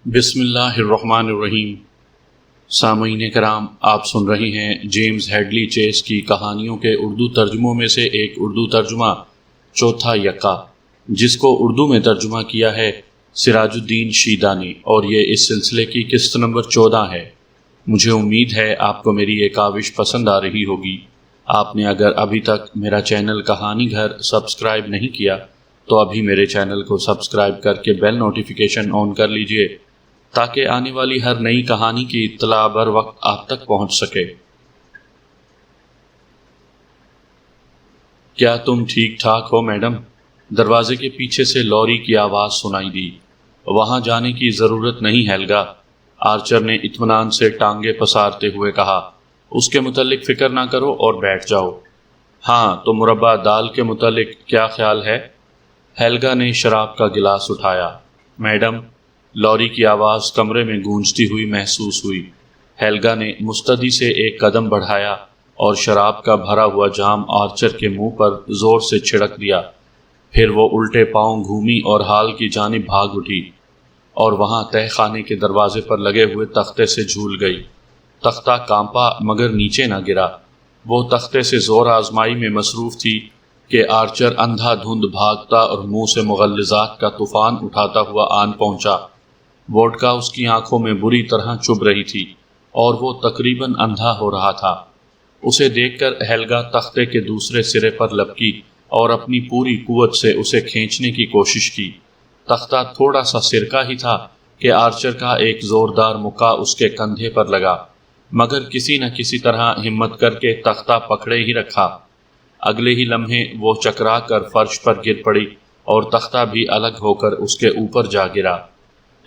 بسم اللہ الرحمن الرحیم۔ سامعین کرام، آپ سن رہے ہیں جیمز ہیڈلی چیس کی کہانیوں کے اردو ترجموں میں سے ایک اردو ترجمہ چوتھا یکا، جس کو اردو میں ترجمہ کیا ہے سراج الدین شیدہ نے، اور یہ اس سلسلے کی قسط نمبر 14 ہے۔ مجھے امید ہے آپ کو میری یہ کاوش پسند آ رہی ہوگی۔ آپ نے اگر ابھی تک میرا چینل کہانی گھر سبسکرائب نہیں کیا تو ابھی میرے چینل کو سبسکرائب کر کے بیل نوٹیفیکیشن آن کر لیجئے، تاکہ آنے والی ہر نئی کہانی کی اطلاع بر وقت آپ تک پہنچ سکے۔ کیا تم ٹھیک ٹھاک ہو میڈم؟ دروازے کے پیچھے سے لوری کی آواز سنائی دی۔ وہاں جانے کی ضرورت نہیں ہیلگا، آرچر نے اطمینان سے ٹانگیں پسارتے ہوئے کہا۔ اس کے متعلق فکر نہ کرو اور بیٹھ جاؤ۔ ہاں، تو مربع دال کے متعلق کیا خیال ہے؟ ہیلگا نے شراب کا گلاس اٹھایا۔ میڈم، لوری کی آواز کمرے میں گونجتی ہوئی محسوس ہوئی۔ ہیلگا نے مستعدی سے ایک قدم بڑھایا اور شراب کا بھرا ہوا جام آرچر کے منہ پر زور سے چھڑک دیا۔ پھر وہ الٹے پاؤں گھومی اور ہال کی جانب بھاگ اٹھی اور وہاں تہہ خانے کے دروازے پر لگے ہوئے تختے سے جھول گئی۔ تختہ کانپا مگر نیچے نہ گرا۔ وہ تختے سے زور آزمائی میں مصروف تھی کہ آرچر اندھا دھند بھاگتا اور منہ سے مغلظات کا طوفان اٹھاتا ہوا آن پہنچا۔ ووڈکا اس کی آنکھوں میں بری طرح چبھ رہی تھی اور وہ تقریباً اندھا ہو رہا تھا۔ اسے دیکھ کر ہیلگا تختے کے دوسرے سرے پر لپکی اور اپنی پوری قوت سے اسے کھینچنے کی کوشش کی۔ تختہ تھوڑا سا سرکا ہی تھا کہ آرچر کا ایک زوردار مکہ اس کے کندھے پر لگا، مگر کسی نہ کسی طرح ہمت کر کے تختہ پکڑے ہی رکھا۔ اگلے ہی لمحے وہ چکرا کر فرش پر گر پڑی اور تختہ بھی الگ ہو کر اس کے اوپر جا گرا۔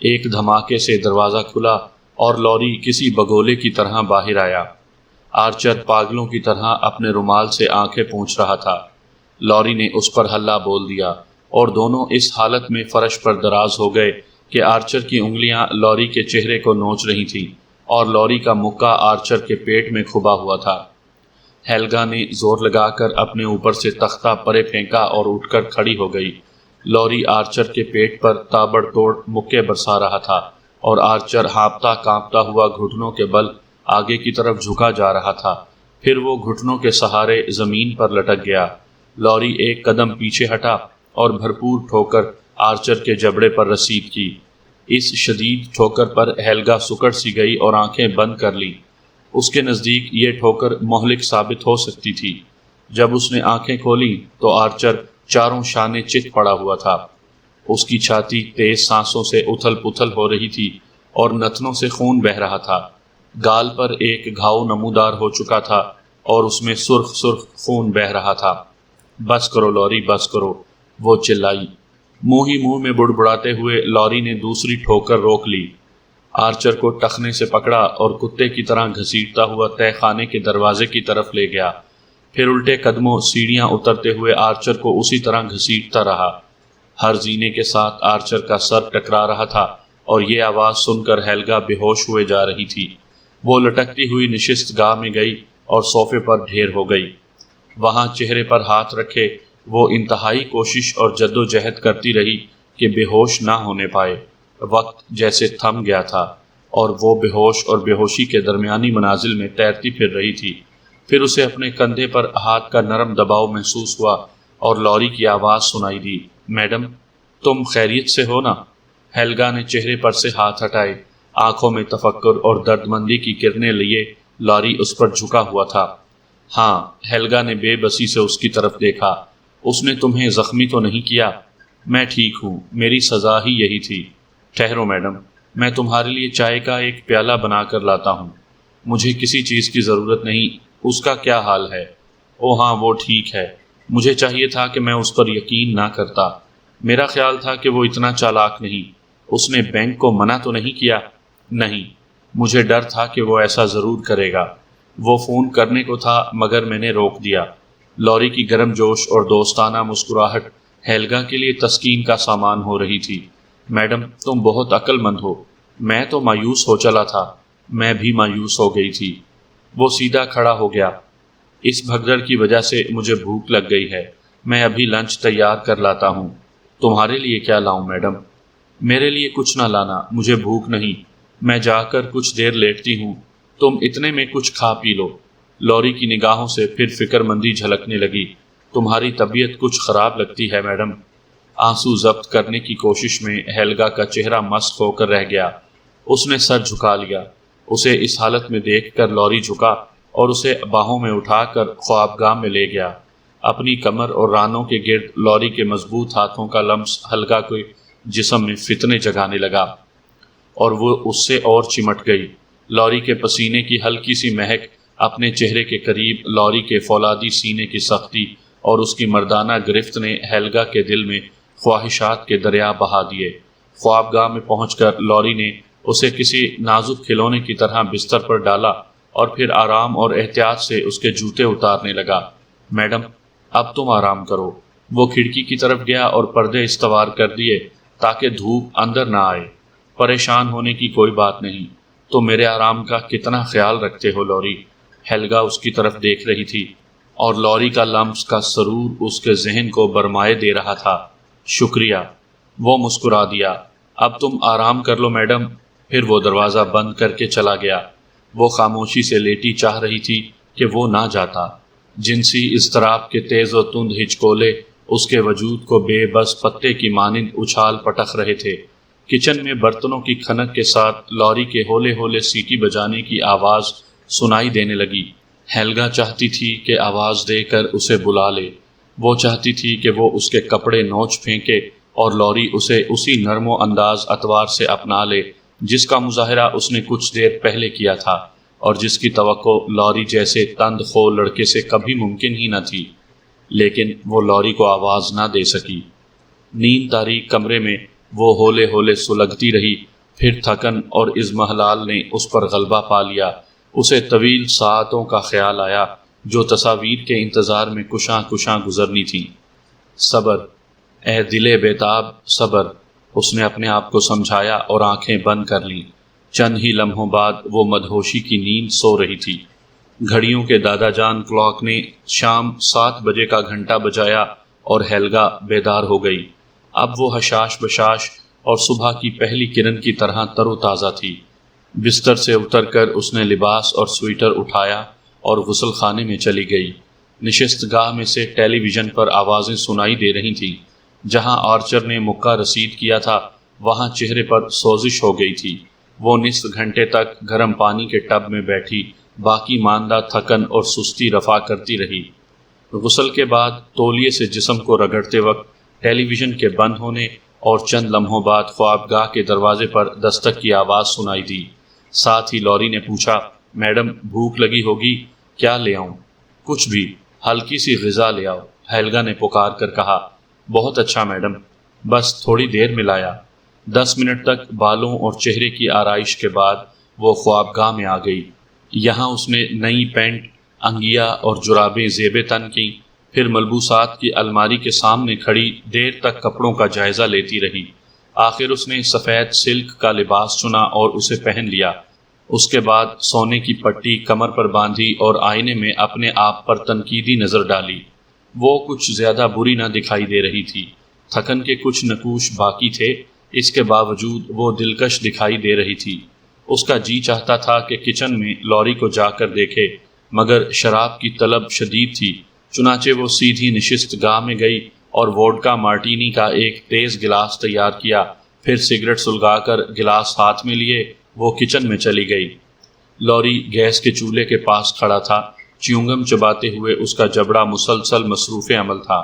ایک دھماکے سے دروازہ کھلا اور لوری کسی بگولے کی طرح باہر آیا۔ آرچر پاگلوں کی طرح اپنے رومال سے آنکھیں پونچھ رہا تھا۔ لوری نے اس پر ہلہ بول دیا اور دونوں اس حالت میں فرش پر دراز ہو گئے کہ آرچر کی انگلیاں لوری کے چہرے کو نوچ رہی تھیں اور لوری کا مکہ آرچر کے پیٹ میں کھبا ہوا تھا۔ ہیلگا نے زور لگا کر اپنے اوپر سے تختہ پرے پھینکا اور اٹھ کر کھڑی ہو گئی۔ لوری آرچر کے پیٹ پر تابڑ توڑ مکے برسا رہا تھا اور آرچر ہانپتا کانپتا ہوا گھٹنوں کے بل آگے کی طرف جھکا جا رہا تھا۔ پھر وہ گھٹنوں کے سہارے زمین پر لٹک گیا۔ لوری ایک قدم پیچھے ہٹا اور بھرپور ٹھوکر آرچر کے جبڑے پر رسید کی۔ اس شدید ٹھوکر پر ہیلگا سکڑ سی گئی اور آنکھیں بند کر لی۔ اس کے نزدیک یہ ٹھوکر مہلک ثابت ہو سکتی تھی۔ جب اس نے آنکھیں کھولیں تو آرچر چاروں شانے چت پڑا ہوا تھا۔ اس کی چھاتی تیز سانسوں سے اتھل پتھل ہو رہی تھی اور نتنوں سے خون بہہ رہا تھا۔ گال پر ایک گھاؤ نمودار ہو چکا تھا اور اس میں سرخ سرخ خون بہہ رہا تھا۔ بس کرو لوری، بس کرو، وہ چلائی۔ منہ ہی منہ میں بڑبڑاتے ہوئے لوری نے دوسری ٹھوکر روک لی۔ آرچر کو ٹخنے سے پکڑا اور کتے کی طرح گھسیٹتا ہوا تہہ خانے کے دروازے کی طرف لے گیا۔ پھر الٹے قدموں سیڑھیاں اترتے ہوئے آرچر کو اسی طرح گھسیٹتا رہا۔ ہر زینے کے ساتھ آرچر کا سر ٹکرا رہا تھا اور یہ آواز سن کر ہیلگا بے ہوش ہوئے جا رہی تھی۔ وہ لٹکتی ہوئی نشست گاہ میں گئی اور صوفے پر ڈھیر ہو گئی۔ وہاں چہرے پر ہاتھ رکھے وہ انتہائی کوشش اور جد و جہد کرتی رہی کہ بے ہوش نہ ہونے پائے۔ وقت جیسے تھم گیا تھا اور وہ بے ہوش اور بے ہوشی کے درمیانی منازل میں تیرتی پھر رہی تھی۔ پھر اسے اپنے کندھے پر ہاتھ کا نرم دباؤ محسوس ہوا اور لوری کی آواز سنائی دی۔ میڈم، تم خیریت سے ہو نا؟ ہیلگا نے چہرے پر سے ہاتھ ہٹائے۔ آنکھوں میں تفکر اور درد مندی کی کرنیں لیے لوری اس پر جھکا ہوا تھا۔ ہاں، ہیلگا نے بے بسی سے اس کی طرف دیکھا۔ اس نے تمہیں زخمی تو نہیں کیا؟ میں ٹھیک ہوں، میری سزا ہی یہی تھی۔ ٹھہرو میڈم، میں تمہارے لیے چائے کا ایک پیالہ بنا کر لاتا ہوں۔ مجھے کسی چیز کی ضرورت نہیں۔ اس کا کیا حال ہے؟ او ہاں، وہ ٹھیک ہے۔ مجھے چاہیے تھا کہ میں اس پر یقین نہ کرتا۔ میرا خیال تھا کہ وہ اتنا چالاک نہیں۔ اس نے بینک کو منع تو نہیں کیا؟ نہیں، مجھے ڈر تھا کہ وہ ایسا ضرور کرے گا۔ وہ فون کرنے کو تھا مگر میں نے روک دیا۔ لوری کی گرم جوش اور دوستانہ مسکراہٹ ہیلگا کے لیے تسکین کا سامان ہو رہی تھی۔ میڈم، تم بہت عقل مند ہو۔ میں تو مایوس ہو چلا تھا۔ میں بھی مایوس ہو گئی تھی۔ وہ سیدھا کھڑا ہو گیا۔ اس بھگدڑ کی وجہ سے مجھے بھوک لگ گئی ہے۔ میں ابھی لنچ تیار کر لاتا ہوں۔ تمہارے لیے کیا لاؤں میڈم؟ میرے لیے کچھ نہ لانا، مجھے بھوک نہیں، میں جا کر کچھ دیر لیٹتی ہوں، تم اتنے میں کچھ کھا پی لو۔ لوری کی نگاہوں سے پھر فکر مندی جھلکنے لگی۔ تمہاری طبیعت کچھ خراب لگتی ہے میڈم۔ آنسو ضبط کرنے کی کوشش میں ہیلگا کا چہرہ مسخ ہو کر رہ گیا۔ اس نے سر جھکا لیا۔ اسے اس حالت میں دیکھ کر لوری جھکا اور اسے باہوں میں اٹھا کر خوابگاہ میں لے گیا۔ اپنی کمر اور رانوں کے گرد لوری کے مضبوط ہاتھوں کا لمس ہیلگا کے جسم میں فتنے جگانے لگا اور وہ اس سے اور چمٹ گئی۔ لوری کے پسینے کی ہلکی سی مہک اپنے چہرے کے قریب، لوری کے فولادی سینے کی سختی اور اس کی مردانہ گرفت نے ہیلگا کے دل میں خواہشات کے دریا بہا دیے۔ خوابگاہ میں پہنچ کر لوری نے اسے کسی نازک کھلونے کی طرح بستر پر ڈالا اور پھر آرام اور احتیاط سے اس کے جوتے اتارنے لگا۔ میڈم، اب تم آرام کرو۔ وہ کھڑکی کی طرف گیا اور پردے استوار کر دیے تاکہ دھوپ اندر نہ آئے۔ پریشان ہونے کی کوئی بات نہیں، تم میرے آرام کا کتنا خیال رکھتے ہو لوری۔ ہیلگا اس کی طرف دیکھ رہی تھی اور لوری کا لمس کا سرور اس کے ذہن کو برمائے دے رہا تھا۔ شکریہ، وہ مسکرا دیا۔ اب تم آرام کر لو میڈم۔ پھر وہ دروازہ بند کر کے چلا گیا۔ وہ خاموشی سے لیٹی چاہ رہی تھی کہ وہ نہ جاتا۔ جنسی اضطراب کے تیز و تند ہچکولے اس کے وجود کو بے بس پتے کی مانند اچھال پٹک رہے تھے۔ کچن میں برتنوں کی کھنک کے ساتھ لوری کے ہولے ہولے سیٹی بجانے کی آواز سنائی دینے لگی۔ ہیلگا چاہتی تھی کہ آواز دے کر اسے بلا لے۔ وہ چاہتی تھی کہ وہ اس کے کپڑے نوچ پھینکے اور لوری اسے اسی نرم و انداز اتوار سے اپنا لے جس کا مظاہرہ اس نے کچھ دیر پہلے کیا تھا اور جس کی توقع لوری جیسے تند خو لڑکے سے کبھی ممکن ہی نہ تھی، لیکن وہ لوری کو آواز نہ دے سکی۔ نیند تاریک کمرے میں وہ ہولے ہولے سلگتی رہی۔ پھر تھکن اور اضمحلال نے اس پر غلبہ پا لیا۔ اسے طویل ساعتوں کا خیال آیا جو تصاویر کے انتظار میں کشاں کشاں گزرنی تھیں۔ صبر، اے دل بیتاب، صبر، اس نے اپنے آپ کو سمجھایا اور آنکھیں بند کر لیں۔ چند ہی لمحوں بعد وہ مدہوشی کی نیند سو رہی تھی۔ گھڑیوں کے دادا جان کلاک نے شام 7 بجے کا گھنٹا بجایا اور ہیلگا بیدار ہو گئی۔ اب وہ حشاش بشاش اور صبح کی پہلی کرن کی طرح تر و تازہ تھی۔ بستر سے اتر کر اس نے لباس اور سویٹر اٹھایا اور غسل خانے میں چلی گئی۔ نشست گاہ میں سے ٹیلی ویژن پر آوازیں سنائی دے رہی تھیں۔ جہاں آرچر نے مکہ رسید کیا تھا وہاں چہرے پر سوزش ہو گئی تھی۔ وہ نصف گھنٹے تک گرم پانی کے ٹب میں بیٹھی باقی ماندہ تھکن اور سستی رفع کرتی رہی۔ غسل کے بعد تولیے سے جسم کو رگڑتے وقت ٹیلی ویژن کے بند ہونے اور چند لمحوں بعد خوابگاہ کے دروازے پر دستک کی آواز سنائی دی۔ ساتھ ہی لوری نے پوچھا، میڈم بھوک لگی ہوگی، کیا لے آؤں؟ کچھ بھی، ہلکی سی غذا لے آؤ، ہیلگا نے پکار کر کہا۔ بہت اچھا میڈم، بس تھوڑی دیر میں لایا۔ 10 منٹ تک بالوں اور چہرے کی آرائش کے بعد وہ خوابگاہ میں آ گئی۔ یہاں اس نے نئی پینٹ، انگیا اور جرابیں زیب تن کی، پھر ملبوسات کی الماری کے سامنے کھڑی دیر تک کپڑوں کا جائزہ لیتی رہی۔ آخر اس نے سفید سلک کا لباس چنا اور اسے پہن لیا۔ اس کے بعد سونے کی پٹی کمر پر باندھی اور آئینے میں اپنے آپ پر تنقیدی نظر ڈالی۔ وہ کچھ زیادہ بری نہ دکھائی دے رہی تھی۔ تھکن کے کچھ نقوش باقی تھے، اس کے باوجود وہ دلکش دکھائی دے رہی تھی۔ اس کا جی چاہتا تھا کہ کچن میں لوری کو جا کر دیکھے، مگر شراب کی طلب شدید تھی۔ چنانچہ وہ سیدھی نشست گاہ میں گئی اور ووڈکا مارٹینی کا ایک تیز گلاس تیار کیا، پھر سگریٹ سلگا کر گلاس ہاتھ میں لیے وہ کچن میں چلی گئی۔ لوری گیس کے چولہے کے پاس کھڑا تھا، چیونگم چباتے ہوئے اس کا جبڑا مسلسل مصروف عمل تھا۔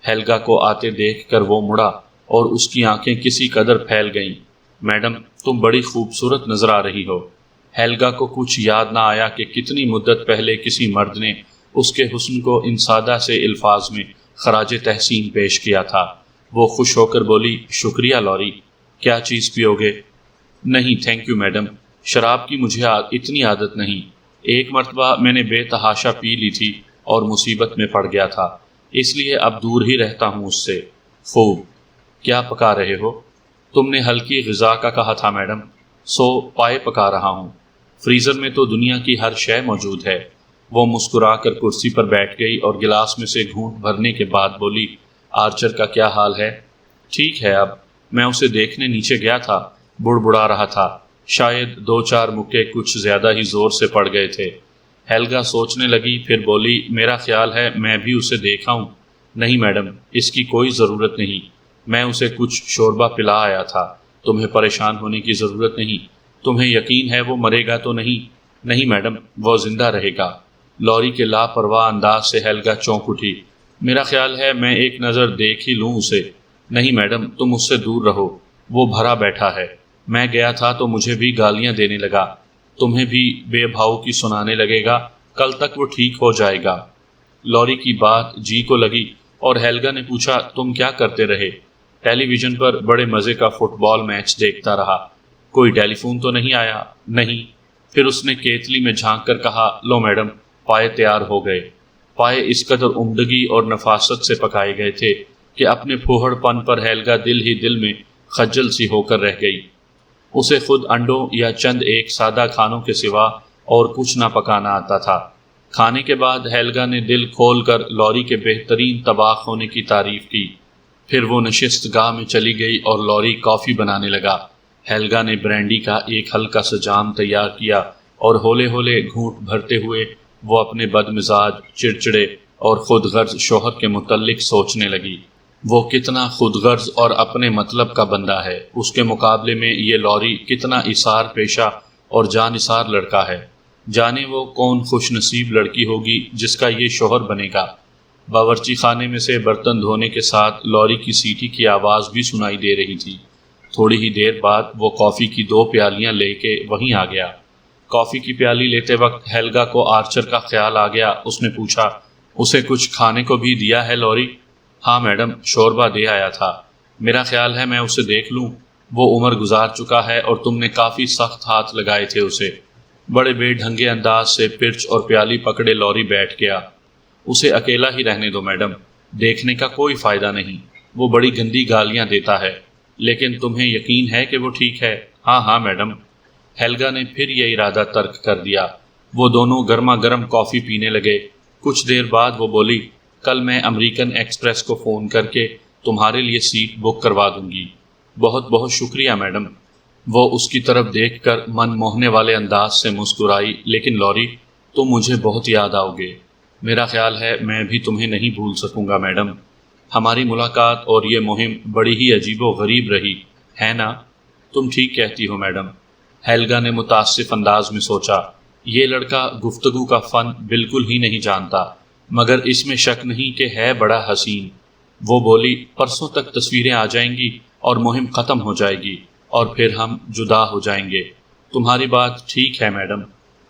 ہیلگا کو آتے دیکھ کر وہ مڑا اور اس کی آنکھیں کسی قدر پھیل گئیں۔ میڈم، تم بڑی خوبصورت نظر آ رہی ہو۔ ہیلگا کو کچھ یاد نہ آیا کہ کتنی مدت پہلے کسی مرد نے اس کے حسن کو ان سادہ سے الفاظ میں خراج تحسین پیش کیا تھا۔ وہ خوش ہو کر بولی، شکریہ لوری، کیا چیز پیو گے؟ نہیں تھینک یو میڈم، شراب کی مجھے اتنی عادت نہیں۔ ایک مرتبہ میں نے بے تحاشا پی لی تھی اور مصیبت میں پڑ گیا تھا، اس لیے اب دور ہی رہتا ہوں اس سے۔ خوب، کیا پکا رہے ہو؟ تم نے ہلکی غذا کا کہا تھا میڈم، سو پائے پکا رہا ہوں۔ فریزر میں تو دنیا کی ہر شے موجود ہے۔ وہ مسکرا کر کرسی پر بیٹھ گئی اور گلاس میں سے گھونٹ بھرنے کے بعد بولی، آرچر کا کیا حال ہے؟ ٹھیک ہے اب، میں اسے دیکھنے نیچے گیا تھا، بڑبڑا رہا تھا، شاید 2-4 مکے کچھ زیادہ ہی زور سے پڑ گئے تھے۔ ہیلگا سوچنے لگی، پھر بولی، میرا خیال ہے میں بھی اسے دیکھا ہوں۔ نہیں میڈم، اس کی کوئی ضرورت نہیں، میں اسے کچھ شوربہ پلا آیا تھا، تمہیں پریشان ہونے کی ضرورت نہیں۔ تمہیں یقین ہے وہ مرے گا تو نہیں؟ نہیں میڈم، وہ زندہ رہے گا۔ لوری کے لاپرواہ انداز سے ہیلگا چونک اٹھی۔ میرا خیال ہے میں ایک نظر دیکھ ہی لوں اسے۔ نہیں میڈم، تم اس سے دور رہو، وہ بھرا بیٹھا ہے۔ میں گیا تھا تو مجھے بھی گالیاں دینے لگا، تمہیں بھی بے بھاؤ کی سنانے لگے گا، کل تک وہ ٹھیک ہو جائے گا۔ لوری کی بات جی کو لگی اور ہیلگا نے پوچھا، تم کیا کرتے رہے؟ ٹیلی ویژن پر بڑے مزے کا فٹ بال میچ دیکھتا رہا۔ کوئی ٹیلی فون تو نہیں آیا؟ نہیں۔ پھر اس نے کیتلی میں جھانک کر کہا، لو میڈم، پائے تیار ہو گئے۔ پائے اس قدر عمدگی اور نفاست سے پکائے گئے تھے کہ اپنے پھوہڑ پن پر ہیلگا دل ہی دل میں خجل سی ہو کر رہ گئی۔ اسے خود انڈوں یا چند ایک سادہ کھانوں کے سوا اور کچھ نہ پکانا آتا تھا۔ کھانے کے بعد ہیلگا نے دل کھول کر لوری کے بہترین طباخ ہونے کی تعریف کی۔ پھر وہ نشست گاہ میں چلی گئی اور لوری کافی بنانے لگا۔ ہیلگا نے برینڈی کا ایک ہلکا سا جام تیار کیا اور ہولے ہولے گھونٹ بھرتے ہوئے وہ اپنے بدمزاج، چڑچڑے اور خود غرض شوہر کے متعلق سوچنے لگی۔ وہ کتنا خود غرض اور اپنے مطلب کا بندہ ہے، اس کے مقابلے میں یہ لوری کتنا ایثار پیشہ اور جان نثار لڑکا ہے۔ جانے وہ کون خوش نصیب لڑکی ہوگی جس کا یہ شوہر بنے گا۔ باورچی خانے میں سے برتن دھونے کے ساتھ لوری کی سیٹی کی آواز بھی سنائی دے رہی تھی۔ تھوڑی ہی دیر بعد وہ کافی کی 2 پیالیاں لے کے وہیں آ گیا۔ کافی کی پیالی لیتے وقت ہیلگا کو آرچر کا خیال آ گیا۔ اس نے پوچھا، اسے کچھ کھانے کو بھی دیا ہے لوری؟ ہاں میڈم، شوربہ دے آیا تھا۔ میرا خیال ہے میں اسے دیکھ لوں، وہ عمر گزار چکا ہے اور تم نے کافی سخت ہاتھ لگائے تھے اسے۔ بڑے بے ڈھنگے انداز سے پرچ اور پیالی پکڑے لوری بیٹھ گیا۔ اسے اکیلا ہی رہنے دو میڈم، دیکھنے کا کوئی فائدہ نہیں، وہ بڑی گندی گالیاں دیتا ہے، لیکن تمہیں یقین ہے کہ وہ ٹھیک ہے؟ ہاں ہاں میڈم۔ ہیلگا نے پھر یہ ارادہ ترک کر دیا۔ وہ دونوں گرما گرم کافی پینے لگے۔ کچھ دیر بعد وہ بولی، کل میں امریکن ایکسپریس کو فون کر کے تمہارے لیے سیٹ بک کروا دوں گی۔ بہت بہت شکریہ میڈم۔ وہ اس کی طرف دیکھ کر من موہنے والے انداز سے مسکرائی، لیکن لوری، تم مجھے بہت یاد آؤ گے۔ میرا خیال ہے میں بھی تمہیں نہیں بھول سکوں گا میڈم۔ ہماری ملاقات اور یہ مہم بڑی ہی عجیب و غریب رہی ہے نا؟ تم ٹھیک کہتی ہو میڈم۔ ہیلگا نے متاسف انداز میں سوچا، یہ لڑکا گفتگو کا فن بالکل ہی نہیں جانتا، مگر اس میں شک نہیں کہ ہے بڑا حسین۔ وہ بولی، پرسوں تک تصویریں آ جائیں گی اور مہم ختم ہو جائے گی اور پھر ہم جدا ہو جائیں گے۔ تمہاری بات ٹھیک ہے میڈم۔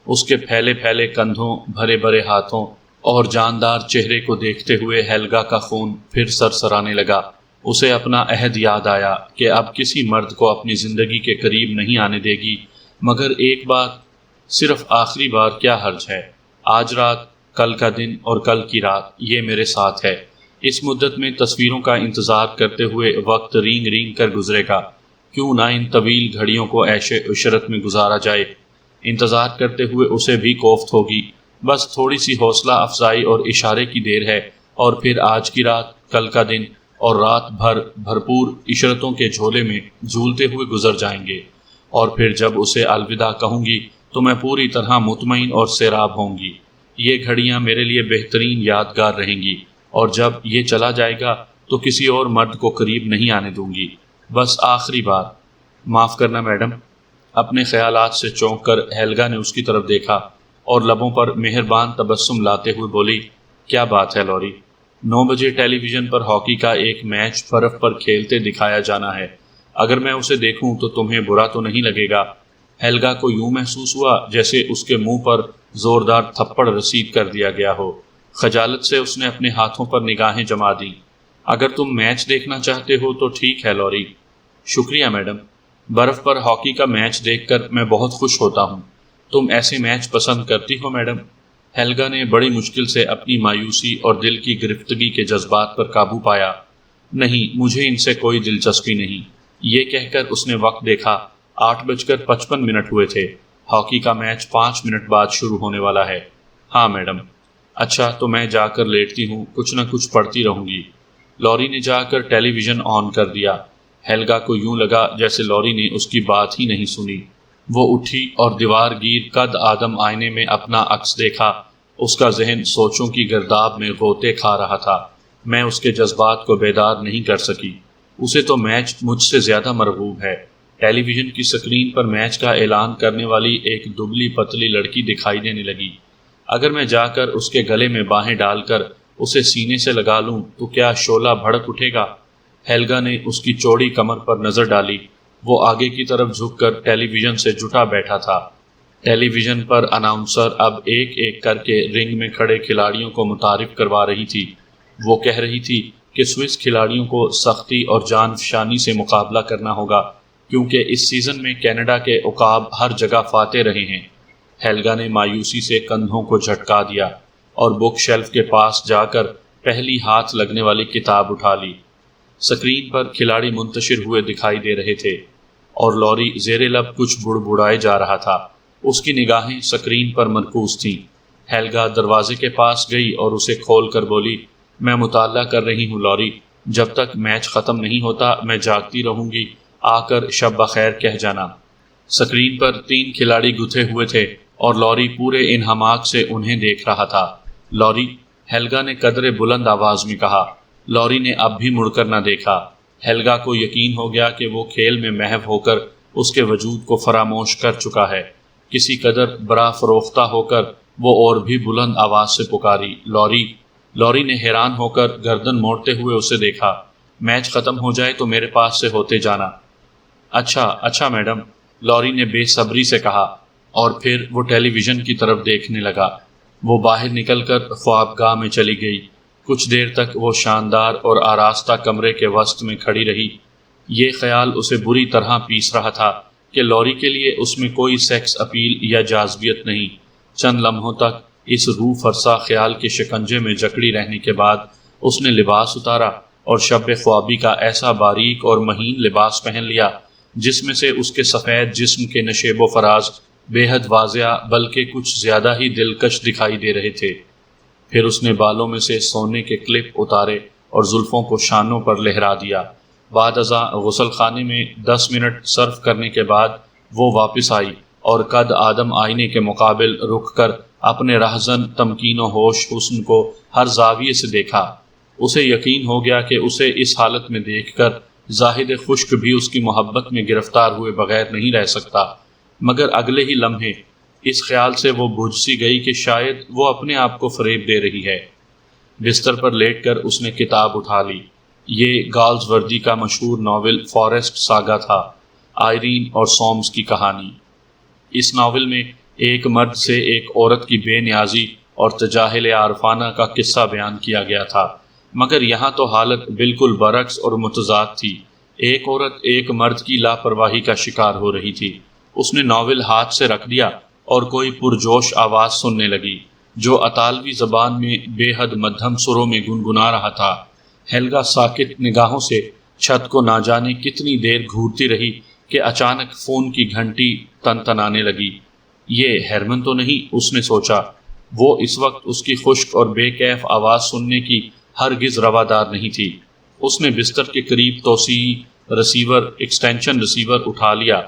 اس کے پھیلے پھیلے کندھوں، بھرے بھرے ہاتھوں اور جاندار چہرے کو دیکھتے ہوئے ہیلگا کا خون پھر سرسرانے لگا۔ اسے اپنا عہد یاد آیا کہ اب کسی مرد کو اپنی زندگی کے قریب نہیں آنے دے گی، مگر ایک بات، صرف آخری بار کیا حرج ہے؟ آج رات، کل کا دن اور کل کی رات یہ میرے ساتھ ہے۔ اس مدت میں تصویروں کا انتظار کرتے ہوئے وقت رینگ رینگ کر گزرے گا، کیوں نہ ان طویل گھڑیوں کو عیش عشرت میں گزارا جائے۔ انتظار کرتے ہوئے اسے بھی کوفت ہوگی، بس تھوڑی سی حوصلہ افزائی اور اشارے کی دیر ہے، اور پھر آج کی رات، کل کا دن اور رات بھر بھرپور عشرتوں کے جھولے میں جھولتے ہوئے گزر جائیں گے، اور پھر جب اسے الوداع کہوں گی تو میں پوری طرح مطمئن اور سیراب ہوں گی۔ یہ گھڑیاں میرے لیے بہترین یادگار رہیں گی، اور جب یہ چلا جائے گا تو کسی اور مرد کو قریب نہیں آنے دوں گی۔ بس آخری بار، معاف کرنا میڈم۔ اپنے خیالات سے چونک کر ہیلگا نے اس کی طرف دیکھا اور لبوں پر مہربان تبسم لاتے ہوئے بولی، کیا بات ہے لوری؟ 9 بجے ٹیلی ویژن پر ہاکی کا ایک میچ برف پر کھیلتے دکھایا جانا ہے۔ اگر میں اسے دیکھوں تو تمہیں برا تو نہیں لگے گا؟ ہیلگا کو یوں محسوس ہوا جیسے اس کے منہ پر زوردار تھپڑ رسید کر دیا گیا ہو۔ خجالت سے اس نے اپنے ہاتھوں پر نگاہیں جما دیں۔ اگر تم میچ دیکھنا چاہتے ہو تو ٹھیک ہے لوری۔ شکریہ میڈم۔ برف پر ہاکی کا میچ دیکھ کر میں بہت خوش ہوتا ہوں۔ تم ایسے میچ پسند کرتی ہو میڈم؟ ہیلگا نے بڑی مشکل سے اپنی مایوسی اور دل کی گرفتگی کے جذبات پر قابو پایا۔ نہیں، مجھے ان سے کوئی دلچسپی نہیں۔ یہ کہہ کر اس نے وقت دیکھا، 8:55 ہوئے تھے۔ ہاکی کا میچ 5 منٹ بعد شروع ہونے والا ہے۔ ہاں میڈم۔ اچھا، تو میں جا کر لیٹتی ہوں، کچھ نہ کچھ پڑھتی رہوں گی۔ لوری نے جا کر ٹیلی ویژن آن کر دیا۔ ہیلگا کو یوں لگا جیسے لوری نے اس کی بات ہی نہیں سنی۔ وہ اٹھی اور دیوار گیر قد آدم آئینے میں اپنا عکس دیکھا۔ اس کا ذہن سوچوں کی گرداب میں غوطے کھا رہا تھا۔ میں اس کے جذبات کو بیدار نہیں کر سکی۔ اسے تو میچ مجھ سے زیادہ مرغوب ہے۔ ٹیلی ویژن کی سکرین پر میچ کا اعلان کرنے والی ایک دبلی پتلی لڑکی دکھائی دینے لگی۔ اگر میں جا کر اس کے گلے میں باہیں ڈال کر اسے سینے سے لگا لوں تو کیا شعلہ بھڑک اٹھے گا؟ ہیلگا نے اس کی چوڑی کمر پر نظر ڈالی۔ وہ آگے کی طرف جھک کر ٹیلی ویژن سے جٹا بیٹھا تھا۔ ٹیلی ویژن پر اناؤنسر اب ایک ایک کر کے رنگ میں کھڑے کھلاڑیوں کو متعارف کروا رہی تھی۔ وہ کہہ رہی تھی کہ سوئس کھلاڑیوں کو سختی اور جان فشانی سے مقابلہ کرنا ہوگا کیونکہ اس سیزن میں کینیڈا کے عقاب ہر جگہ فاتح رہے ہیں۔ ہیلگا نے مایوسی سے کندھوں کو جھٹکا دیا اور بک شیلف کے پاس جا کر پہلی ہاتھ لگنے والی کتاب اٹھا لی۔ سکرین پر کھلاڑی منتشر ہوئے دکھائی دے رہے تھے اور لوری زیر لب کچھ بڑبڑائے جا رہا تھا۔ اس کی نگاہیں سکرین پر مرکوز تھیں۔ ہیلگا دروازے کے پاس گئی اور اسے کھول کر بولی، میں مطالعہ کر رہی ہوں لوری، جب تک میچ ختم نہیں ہوتا میں جاگتی رہوں گی، آ کر شب بخیر کہہ جانا۔ سکرین پر 3 کھلاڑی گتھے ہوئے تھے اور لوری پورے انہماک سے انہیں دیکھ رہا تھا۔ لوری، ہیلگا نے قدرے بلند آواز میں کہا۔ لوری نے اب بھی مڑ کر نہ دیکھا۔ ہیلگا کو یقین ہو گیا کہ وہ کھیل میں محو ہو کر اس کے وجود کو فراموش کر چکا ہے۔ کسی قدر برا فروختہ ہو کر وہ اور بھی بلند آواز سے پکاری، لوری۔ لوری نے حیران ہو کر گردن موڑتے ہوئے اسے دیکھا۔ میچ ختم ہو جائے تو میرے پاس سے ہوتے جانا۔ اچھا میڈم، لوری نے بے صبری سے کہا اور پھر وہ ٹیلی ویژن کی طرف دیکھنے لگا۔ وہ باہر نکل کر خوابگاہ میں چلی گئی۔ کچھ دیر تک وہ شاندار اور آراستہ کمرے کے وسط میں کھڑی رہی۔ یہ خیال اسے بری طرح پیس رہا تھا کہ لوری کے لیے اس میں کوئی سیکس اپیل یا جاذبیت نہیں۔ چند لمحوں تک اس روح فرسا خیال کے شکنجے میں جکڑی رہنے کے بعد اس نے لباس اتارا اور شب خوابی کا ایسا باریک اور مہین لباس پہن لیا جس میں سے اس کے سفید جسم کے نشیب و فراز بے حد واضح بلکہ کچھ زیادہ ہی دلکش دکھائی دے رہے تھے۔ پھر اس نے بالوں میں سے سونے کے کلپ اتارے اور زلفوں کو شانوں پر لہرا دیا۔ بعد ازاں غسل خانے میں 10 منٹ صرف کرنے کے بعد وہ واپس آئی اور قد آدم آئینے کے مقابل رک کر اپنے رہزن تمکین و ہوش حسن کو ہر زاویے سے دیکھا۔ اسے یقین ہو گیا کہ اسے اس حالت میں دیکھ کر زاہد خشک بھی اس کی محبت میں گرفتار ہوئے بغیر نہیں رہ سکتا، مگر اگلے ہی لمحے اس خیال سے وہ بجھ سی گئی کہ شاید وہ اپنے آپ کو فریب دے رہی ہے۔ بستر پر لیٹ کر اس نے کتاب اٹھا لی۔ یہ گالز وردی کا مشہور ناول فارسٹ ساگا تھا، آئرین اور سومز کی کہانی۔ اس ناول میں ایک مرد سے ایک عورت کی بے نیازی اور تجاہل عارفانہ کا قصہ بیان کیا گیا تھا، مگر یہاں تو حالت بالکل برعکس اور متضاد تھی۔ ایک عورت ایک مرد کی لاپرواہی کا شکار ہو رہی تھی۔ اس نے ناول ہاتھ سے رکھ دیا اور کوئی پرجوش آواز سننے لگی جو اطالوی زبان میں بے حد مدھم سروں میں گنگنا رہا تھا۔ ہیلگا ساکت نگاہوں سے چھت کو نہ جانے کتنی دیر گھورتی رہی کہ اچانک فون کی گھنٹی تنتنانے لگی۔ یہ ہرمن تو نہیں، اس نے سوچا۔ وہ اس وقت اس کی خشک اور بے کیف آواز سننے کی ہرگز روادار نہیں تھی۔ اس نے بستر کے قریب توسیعی ایکسٹینشن ریسیور اٹھا لیا۔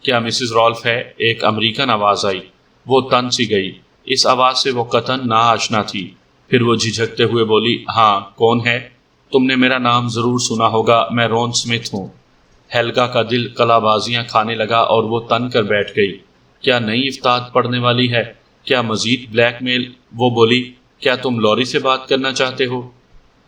کیا مسز رالف ہے؟ ایک امریکن آواز آئی۔ وہ تن سی گئی۔ اس آواز سے وہ قطعاً ناآشنا تھی۔ پھر وہ جھجکتے ہوئے بولی، ہاں کون ہے؟ تم نے میرا نام ضرور سنا ہوگا، میں رون سمتھ ہوں۔ ہیلگا کا دل قلا بازیاں کھانے لگا اور وہ تن کر بیٹھ گئی۔ کیا نئی افتاد پڑنے والی ہے؟ کیا مزید بلیک میل؟ وہ بولی، کیا تم لوری سے بات کرنا چاہتے ہو؟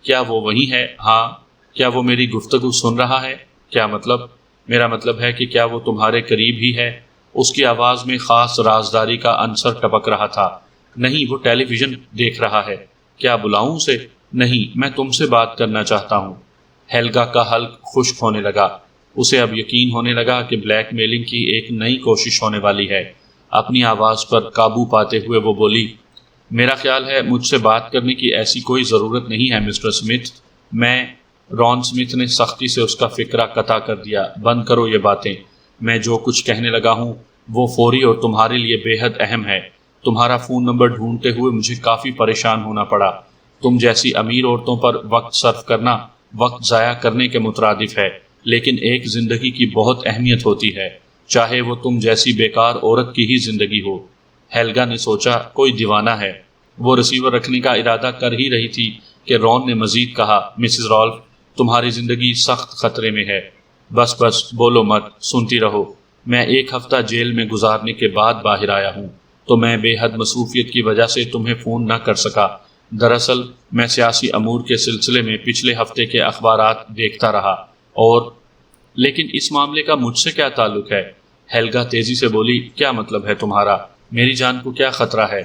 کیا وہ وہی ہے؟ ہاں۔ کیا وہ میری گفتگو سن رہا ہے؟ کیا مطلب؟ میرا مطلب ہے کہ کیا وہ تمہارے قریب ہی ہے؟ اس کی آواز میں خاص رازداری کا عنصر ٹپک رہا تھا۔ نہیں، وہ ٹیلی ویژن دیکھ رہا ہے۔ کیا بلاؤں اسے؟ نہیں، میں تم سے بات کرنا چاہتا ہوں۔ ہیلگا کا حلق خشک ہونے لگا۔ اسے اب یقین ہونے لگا کہ بلیک میلنگ کی ایک نئی کوشش ہونے والی ہے۔ اپنی آواز پر قابو پاتے ہوئے وہ بولی، میرا خیال ہے مجھ سے بات کرنے کی ایسی کوئی ضرورت نہیں ہے مسٹر سمتھ۔ رون سمتھ نے سختی سے اس کا فکرہ قطع کر دیا۔ بند کرو یہ باتیں۔ میں جو کچھ کہنے لگا ہوں وہ فوری اور تمہارے لیے بے حد اہم ہے۔ تمہارا فون نمبر ڈھونڈتے ہوئے مجھے کافی پریشان ہونا پڑا۔ تم جیسی امیر عورتوں پر وقت صرف کرنا وقت ضائع کرنے کے مترادف ہے، لیکن ایک زندگی کی بہت اہمیت ہوتی ہے، چاہے وہ تم جیسی بیکار عورت کی ہی زندگی ہو۔ ہیلگا نے سوچا کوئی دیوانہ ہے۔ وہ ریسیور رکھنے کا ارادہ کر ہی رہی تھی کہ رون نے مزید کہا، مسز رالف، تمہاری زندگی سخت خطرے میں ہے۔ بس بس بولو مت، سنتی رہو۔ میں 1 ہفتہ جیل میں گزارنے کے بعد باہر آیا ہوں، تو میں بے حد مصروفیت کی وجہ سے تمہیں فون نہ کر سکا۔ دراصل میں سیاسی امور کے سلسلے میں پچھلے ہفتے کے اخبارات دیکھتا رہا اور لیکن اس معاملے کا مجھ سے کیا تعلق ہے؟ ہیلگا تیزی سے بولی، کیا مطلب ہے تمہارا؟ میری جان کو کیا خطرہ ہے؟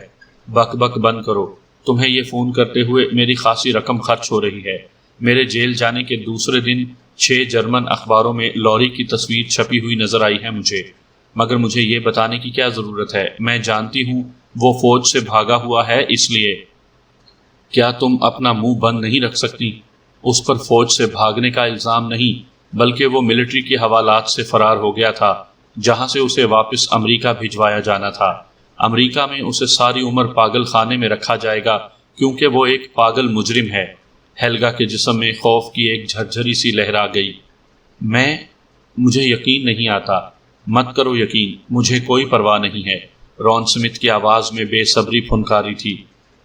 بک بک بند کرو۔ تمہیں یہ فون کرتے ہوئے میری خاصی رقم خرچ ہو رہی ہے۔ میرے جیل جانے کے دوسرے دن 6 جرمن اخباروں میں لوری کی تصویر چھپی ہوئی نظر آئی ہے مجھے، مگر مجھے یہ بتانے کی کیا ضرورت ہے؟ میں جانتی ہوں وہ فوج سے بھاگا ہوا ہے، اس لیے۔ کیا تم اپنا منہ بند نہیں رکھ سکتی؟ اس پر فوج سے بھاگنے کا الزام نہیں، بلکہ وہ ملٹری کے حوالات سے فرار ہو گیا تھا، جہاں سے اسے واپس امریکہ بھجوایا جانا تھا۔ امریکہ میں اسے ساری عمر پاگل خانے میں رکھا جائے گا، کیونکہ وہ ایک پاگل مجرم ہے۔ ہیلگا کے جسم میں خوف کی ایک جھرجھری سی لہرا گئی۔ مجھے یقین نہیں آتا۔ مت کرو یقین، مجھے کوئی پرواہ نہیں ہے۔ رون سمتھ کی آواز میں بے صبری پھنکاری تھی۔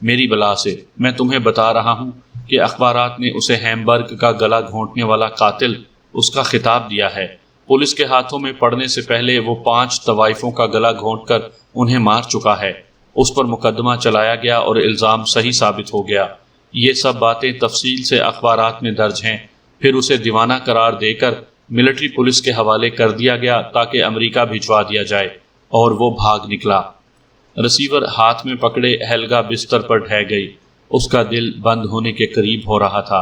میری بلا سے میں تمہیں بتا رہا ہوں کہ اخبارات نے اسے ہیمبرگ کا گلا گھونٹنے والا قاتل اس کا خطاب دیا ہے۔ پولیس کے ہاتھوں میں پڑنے سے پہلے وہ 5 طوائفوں کا گلا گھونٹ کر انہیں مار چکا ہے۔ اس پر مقدمہ چلایا گیا اور الزام صحیح ثابت ہو گیا۔ یہ سب باتیں تفصیل سے اخبارات میں درج ہیں۔ پھر اسے دیوانہ قرار دے کر ملٹری پولیس کے حوالے کر دیا گیا تاکہ امریکہ بھجوا دیا جائے، اور وہ بھاگ نکلا۔ ریسیور ہاتھ میں پکڑے ہیلگا بستر پر ڈھہ گئی۔ اس کا دل بند ہونے کے قریب ہو رہا تھا۔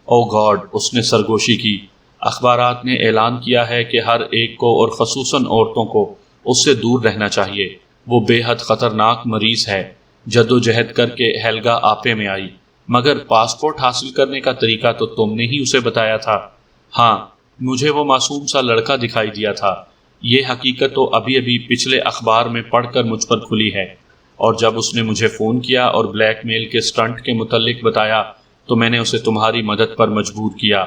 او گاڈ، اس نے سرگوشی کی۔ اخبارات نے اعلان کیا ہے کہ ہر ایک کو، اور خصوصاً عورتوں کو، اس سے دور رہنا چاہیے۔ وہ بے حد خطرناک مریض ہے۔ جدوجہد کر کے ہیلگا آپے میں آئی۔ مگر پاسپورٹ حاصل کرنے کا طریقہ تو تم نے ہی اسے بتایا تھا۔ ہاں، مجھے وہ معصوم سا لڑکا دکھائی دیا تھا۔ یہ حقیقت تو ابھی ابھی پچھلے اخبار میں پڑھ کر مجھ پر کھلی ہے، اور جب اس نے مجھے فون کیا اور بلیک میل کے سٹنٹ کے متعلق بتایا تو میں نے اسے تمہاری مدد پر مجبور کیا۔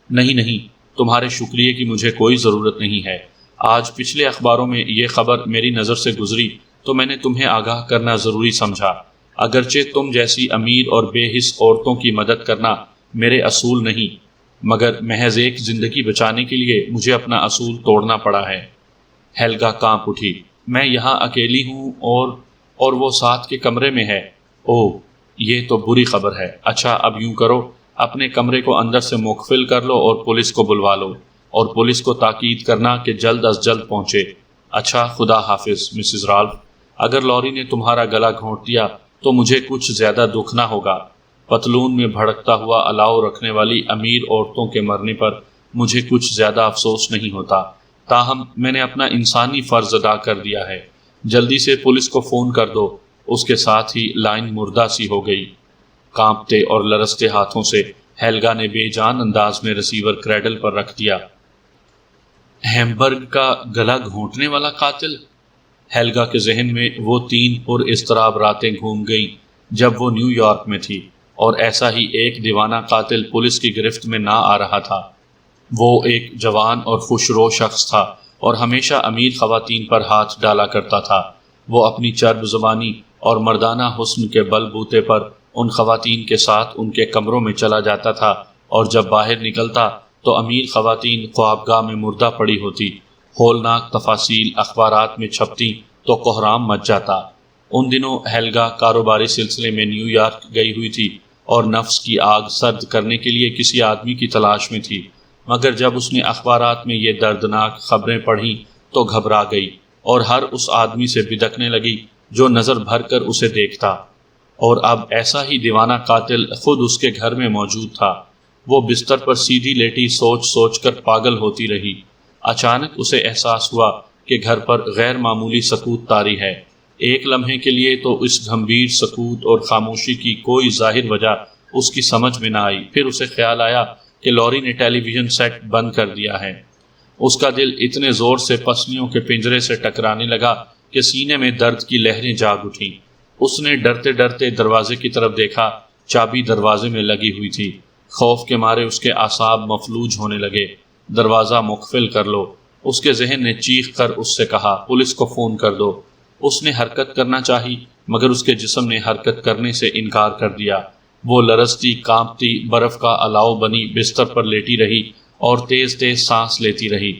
نہیں، تمہارے شکریہ کی مجھے کوئی ضرورت نہیں ہے۔ آج پچھلے اخباروں میں یہ خبر میری نظر سے گزری تو میں نے تمہیں آگاہ کرنا ضروری سمجھا۔ اگرچہ تم جیسی امیر اور بے حس عورتوں کی مدد کرنا میرے اصول نہیں، مگر محض ایک زندگی بچانے کے لیے مجھے اپنا اصول توڑنا پڑا ہے۔ ہیلگا کانپ اٹھی۔ میں یہاں اکیلی ہوں اور وہ ساتھ کے کمرے میں ہے۔ اوہ، یہ تو بری خبر ہے۔ اچھا، اب یوں کرو، اپنے کمرے کو اندر سے مقفل کر لو اور پولیس کو بلوا لو، اور پولیس کو تاکید کرنا کہ جلد از جلد پہنچے۔ اچھا، خدا حافظ مسز رالف۔ اگر لوری نے تمہارا گلا گھونٹ دیا تو مجھے کچھ زیادہ دکھ نہ ہوگا۔ پتلون میں بھڑکتا ہوا الاؤ رکھنے والی امیر عورتوں کے مرنے پر مجھے کچھ زیادہ افسوس نہیں ہوتا، تاہم میں نے اپنا انسانی فرض ادا کر دیا ہے۔ جلدی سے پولیس کو فون کر دو۔ اس کے ساتھ ہی لائن مردہ سی ہو گئی۔ کانپتے اور لرزتے ہاتھوں سے ہیلگا نے بے جان انداز میں ریسیور کریڈل پر رکھ دیا۔ ہیمبرگ کا گلا گھونٹنے والا قاتل؟ ہیلگا کے ذہن میں وہ 3 پر اضطراب راتیں گھوم گئیں جب وہ نیو یارک میں تھی، اور ایسا ہی ایک دیوانہ قاتل پولیس کی گرفت میں نہ آ رہا تھا۔ وہ ایک جوان اور خوشرو شخص تھا اور ہمیشہ امیر خواتین پر ہاتھ ڈالا کرتا تھا۔ وہ اپنی چرب زبانی اور مردانہ حسن کے بل بوتے پر ان خواتین کے ساتھ ان کے کمروں میں چلا جاتا تھا، اور جب باہر نکلتا تو امیر خواتین خوابگاہ میں مردہ پڑی ہوتی۔ ہولناک تفاصیل اخبارات میں چھپتی تو کوہرام مچ جاتا۔ ان دنوں ہیلگا کاروباری سلسلے میں نیو یارک گئی ہوئی تھی اور نفس کی آگ سرد کرنے کے لیے کسی آدمی کی تلاش میں تھی، مگر جب اس نے اخبارات میں یہ دردناک خبریں پڑھیں تو گھبرا گئی اور ہر اس آدمی سے بدکنے لگی جو نظر بھر کر اسے دیکھتا۔ اور اب ایسا ہی دیوانہ قاتل خود اس کے گھر میں موجود تھا۔ وہ بستر پر سیدھی لیٹی سوچ سوچ کر پاگل ہوتی رہی۔ اچانک اسے احساس ہوا کہ گھر پر غیر معمولی سکوت طاری ہے۔ ایک لمحے کے لیے تو اس گھمبیر سکوت اور خاموشی کی کوئی ظاہر وجہ اس کی سمجھ میں نہ آئی۔ پھر اسے خیال آیا کہ لوری نے ٹیلی ویژن سیٹ بند کر دیا ہے۔ اس کا دل اتنے زور سے پسلیوں کے پنجرے سے ٹکرانے لگا کہ سینے میں درد کی لہریں جاگ اٹھیں۔ اس نے ڈرتے ڈرتے دروازے کی طرف دیکھا۔ چابی دروازے میں لگی ہوئی تھی۔ خوف کے مارے اس کے اعصاب مفلوج ہونے لگے۔ دروازہ مقفل کر لو۔ اس کے ذہن نے چیخ کر اس سے کہا، پولیس کو فون کر دو۔ اس نے حرکت کرنا چاہی مگر اس کے جسم نے حرکت کرنے سے انکار کر دیا۔ وہ لرزتی کانپتی برف کا الاؤ بنی بستر پر لیٹی رہی اور تیز تیز سانس لیتی رہی۔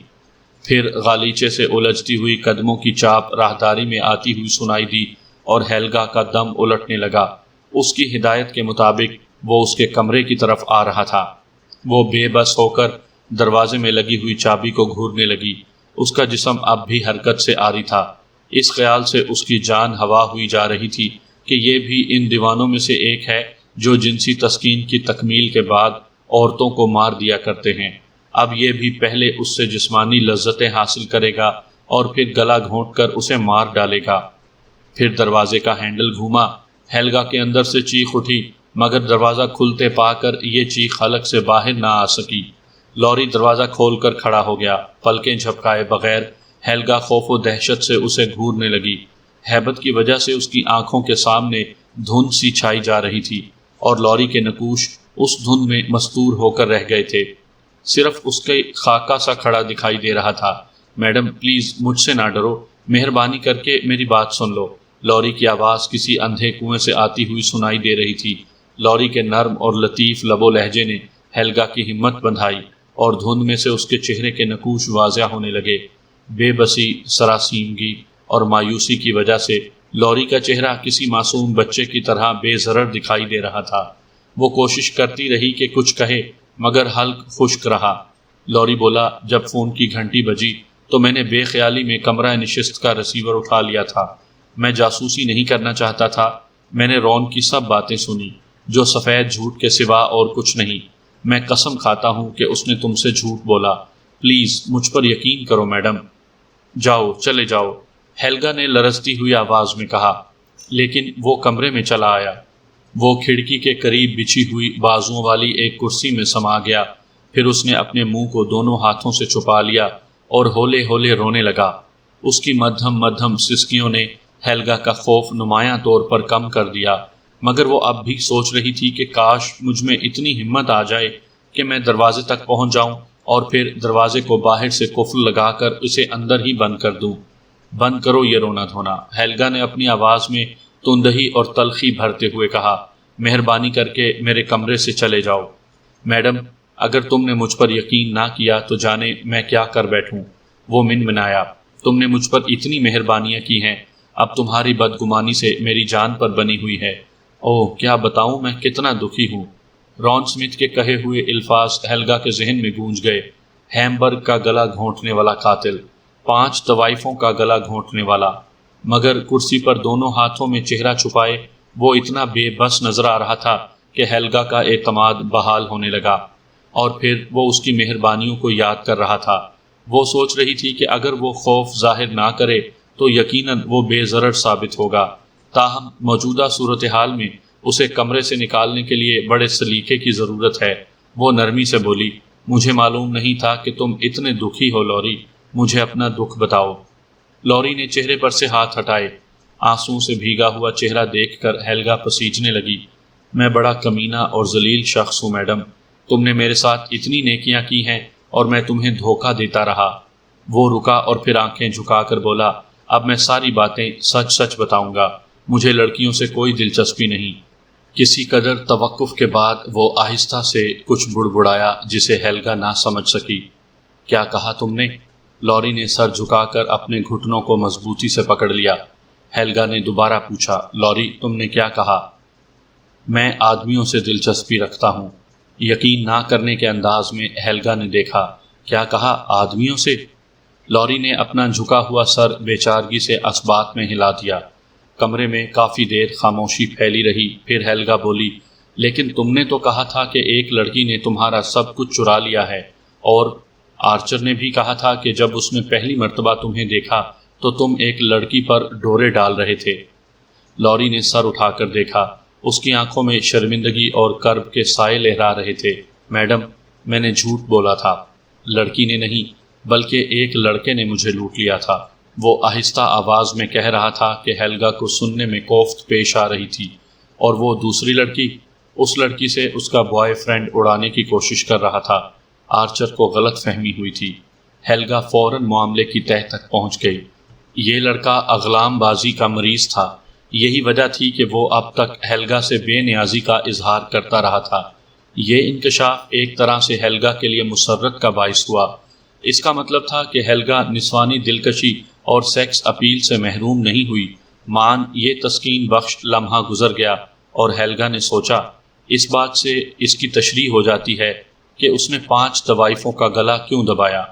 پھر غالیچے سے الجھتی ہوئی قدموں کی چاپ راہداری میں آتی ہوئی سنائی دی اور ہیلگا کا دم الٹنے لگا۔ اس کی ہدایت کے مطابق وہ اس کے کمرے کی طرف آ رہا تھا۔ وہ بے بس ہو کر دروازے میں لگی ہوئی چابی کو گھورنے لگی۔ اس کا جسم اب بھی حرکت سے عاری تھا۔ اس خیال سے اس کی جان ہوا ہوئی جا رہی تھی کہ یہ بھی ان دیوانوں میں سے ایک ہے جو جنسی تسکین کی تکمیل کے بعد عورتوں کو مار دیا کرتے ہیں۔ اب یہ بھی پہلے اس سے جسمانی لذتیں حاصل کرے گا اور پھر گلا گھونٹ کر اسے مار ڈالے گا۔ پھر دروازے کا ہینڈل گھوما۔ ہیلگا کے اندر سے چیخ اٹھی مگر دروازہ کھلتے پا کر یہ چیخ حلق سے باہر نہ آ سکی۔ لوری دروازہ کھول کر کھڑا ہو گیا۔ پلکیں جھپکائے بغیر ہیلگا خوف و دہشت سے اسے گھورنے لگی۔ ہیبت کی وجہ سے اس کی آنکھوں کے سامنے دھند سی چھائی جا رہی تھی اور لوری کے نقوش اس دھند میں مستور ہو کر رہ گئے تھے۔ صرف اس کے خاکہ سا کھڑا دکھائی دے رہا تھا۔ میڈم پلیز مجھ سے نہ ڈرو، مہربانی کر کے میری بات سن لو۔ لوری کی آواز کسی اندھے کنویں سے آتی ہوئی سنائی دے رہی تھی۔ لوری کے نرم اور لطیف لب و لہجے نے ہیلگا کی ہمت بندھائی اور دھند میں سے اس کے چہرے کے نقوش واضح ہونے لگے۔ بے بسی، سراسیمگی اور مایوسی کی وجہ سے لوری کا چہرہ کسی معصوم بچے کی طرح بے ضرر دکھائی دے رہا تھا۔ وہ کوشش کرتی رہی کہ کچھ کہے مگر حلق خشک رہا۔ لوری بولا، جب فون کی گھنٹی بجی تو میں نے بے خیالی میں کمرہ نشست کا ریسیور اٹھا لیا تھا۔ میں جاسوسی نہیں کرنا چاہتا تھا۔ میں نے رون کی سب باتیں سنی جو سفید جھوٹ کے سوا اور کچھ نہیں۔ میں قسم کھاتا ہوں کہ اس نے تم سے جھوٹ بولا۔ پلیز مجھ پر یقین کرو میڈم۔ جاؤ، چلے جاؤ، ہیلگا نے لرزتی ہوئی آواز میں کہا۔ لیکن وہ کمرے میں چلا آیا۔ وہ کھڑکی کے قریب بچھی ہوئی بازوؤں والی ایک کرسی میں سما گیا۔ پھر اس نے اپنے منہ کو دونوں ہاتھوں سے چھپا لیا اور ہولے ہولے رونے لگا۔ اس کی مدھم مدھم سسکیوں نے ہیلگا کا خوف نمایاں طور پر کم کر دیا، مگر وہ اب بھی سوچ رہی تھی کہ کاش مجھ میں اتنی ہمت آ جائے کہ میں دروازے تک پہنچ جاؤں اور پھر دروازے کو باہر سے قفل لگا کر اسے اندر ہی بند کر دوں۔ بند کرو یہ رونا دھونا، ہیلگا نے اپنی آواز میں تندہی اور تلخی بھرتے ہوئے کہا۔ مہربانی کر کے میرے کمرے سے چلے جاؤ۔ میڈم اگر تم نے مجھ پر یقین نہ کیا تو جانے میں کیا کر بیٹھوں۔ وہ منمنایا، تم نے مجھ پر اتنی مہربانیاں کی ہیں، اب تمہاری بدگمانی سے میری جان پر بنی ہوئی ہے۔ اوہ کیا بتاؤں میں کتنا دکھی ہوں۔ رون سمتھ کے کہے ہوئے الفاظ ہیلگا کے ذہن میں گونج گئے۔ ہیمبرگ کا گلا گھونٹنے والا قاتل، 5 طوائفوں کا گلا گھونٹنے والا۔ مگر کرسی پر دونوں ہاتھوں میں چہرہ چھپائے وہ اتنا بے بس نظر آ رہا تھا کہ ہیلگا کا اعتماد بحال ہونے لگا، اور پھر وہ اس کی مہربانیوں کو یاد کر رہا تھا۔ وہ سوچ رہی تھی کہ اگر وہ خوف ظاہر نہ کرے تو یقیناً وہ بے ضرر ثابت ہوگا۔ تاہم موجودہ صورتحال میں اسے کمرے سے نکالنے کے لیے بڑے سلیقے کی ضرورت ہے۔ وہ نرمی سے بولی، مجھے معلوم نہیں تھا کہ تم اتنے دکھی ہو لوری، مجھے اپنا دکھ بتاؤ۔ لوری نے چہرے پر سے ہاتھ ہٹائے۔ آنسوؤں سے بھیگا ہوا چہرہ دیکھ کر ہیلگا پسیجنے لگی۔ میں بڑا کمینہ اور ذلیل شخص ہوں میڈم، تم نے میرے ساتھ اتنی نیکیاں کی ہیں اور میں تمہیں دھوکہ دیتا رہا۔ وہ رکا اور پھر آنکھیں جھکا کر بولا، اب میں ساری باتیں سچ سچ بتاؤں گا، مجھے لڑکیوں سے کوئی دلچسپی نہیں۔ کسی قدر توقف کے بعد وہ آہستہ سے کچھ بڑبڑایا جسے ہیلگا نہ سمجھ سکی۔ کیا کہا تم نے؟ لوری نے سر جھکا کر اپنے گھٹنوں کو مضبوطی سے پکڑ لیا۔ ہیلگا نے دوبارہ پوچھا، لوری تم نے کیا کہا؟ میں آدمیوں سے دلچسپی رکھتا ہوں۔ یقین نہ کرنے کے انداز میں ہیلگا نے دیکھا۔ کیا کہا، آدمیوں سے؟ لوری نے اپنا جھکا ہوا سر بے چارگی سے اسبات میں ہلا دیا۔ کمرے میں کافی دیر خاموشی پھیلی رہی، پھر ہیلگا بولی، لیکن تم نے تو کہا تھا کہ ایک لڑکی نے تمہارا سب کچھ چرا لیا ہے، اور آرچر نے بھی کہا تھا کہ جب اس نے پہلی مرتبہ تمہیں دیکھا تو تم ایک لڑکی پر ڈورے ڈال رہے تھے۔ لوری نے سر اٹھا کر دیکھا۔ اس کی آنکھوں میں شرمندگی اور کرب کے سائے لہرا رہے تھے۔ میڈم میں نے جھوٹ بولا تھا، لڑکی نے نہیں بلکہ ایک لڑکے نے مجھے لوٹ لیا تھا۔ وہ آہستہ آواز میں کہہ رہا تھا کہ ہیلگا کو سننے میں کوفت پیش آ رہی تھی۔ اور وہ دوسری لڑکی، اس لڑکی سے اس کا بوائے فرینڈ اڑانے کی کوشش کر رہا تھا۔ آرچر کو غلط فہمی ہوئی تھی۔ ہیلگا فوراً معاملے کی تہہ تک پہنچ گئی۔ یہ لڑکا اغلام بازی کا مریض تھا۔ یہی وجہ تھی کہ وہ اب تک ہیلگا سے بے نیازی کا اظہار کرتا رہا تھا۔ یہ انکشاف ایک طرح سے ہیلگا کے لیے مسرت کا باعث ہوا۔ اس کا مطلب تھا کہ ہیلگا نسوانی دلکشی اور سیکس اپیل سے محروم نہیں ہوئی۔ معاً یہ تسکین بخش لمحہ گزر گیا اور ہیلگا نے سوچا، اس بات سے اس کی تشریح ہو جاتی ہے کہ اس نے 5 طوائفوں کا گلا کیوں دبایا۔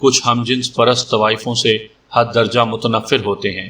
کچھ ہم جنس پرست طوائفوں سے حد درجہ متنفر ہوتے ہیں۔